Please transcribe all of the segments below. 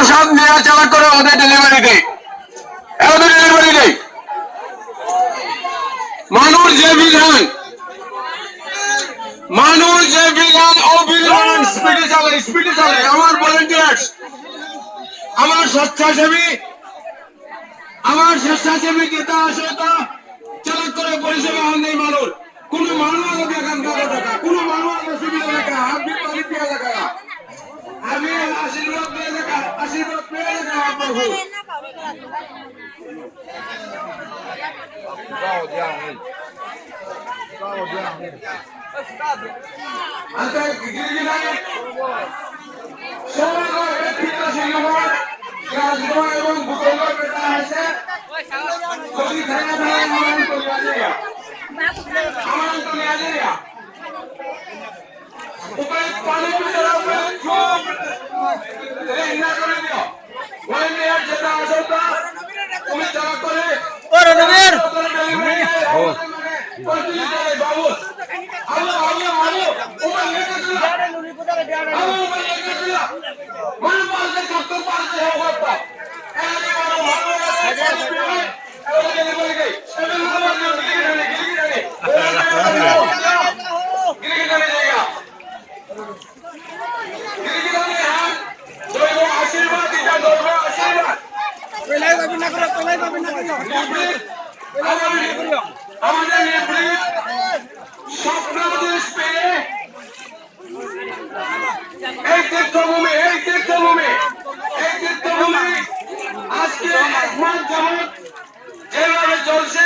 প্রসাদ নেওয়া চালা করে ওদের ডেলিভারি দেয়, মানুষ যে বিধান ও বিধান স্পিডে চলে। আমার ভলেন্টিয়ার্স, আমার স্বেচ্ছাসেবী নেতা আসতা চালাক করে পরিষেবা হন নেই মানুষ। কোন মানুষ দেখান কাগজ টাকা, কোন মানুষ সিভিল এলাকা, আপনি পানি পেয়ে এলাকা, আমি আশীর্বাদ পেয়ে এলাকা, আশীর্বাদ পেয়ে এলাকা আপনার এবং ভূগোল পেটা আছে যেভাবে চলছে,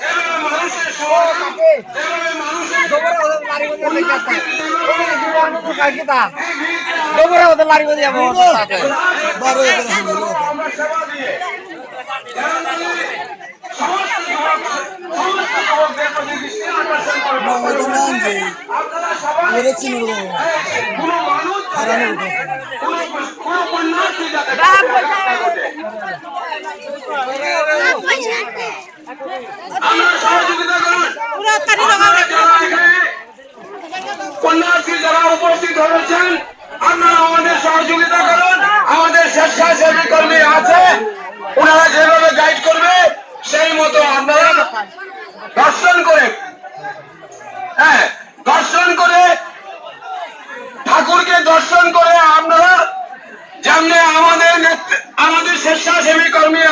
এভাবে মানুষের কন্যাশ্রী যারা উপস্থিত হয়েছেন, আপনারা আমাদের সহযোগিতা করুন। আমাদের স্বেচ্ছাসেবী কর্মী আছে, ওনারা যেভাবে গাইড করবে সেই মতো আপনারা দর্শন করে ঠাকুরকে দর্শন করে আপনারা যেমনি আমাদের স্বেচ্ছাসেবী কর্মী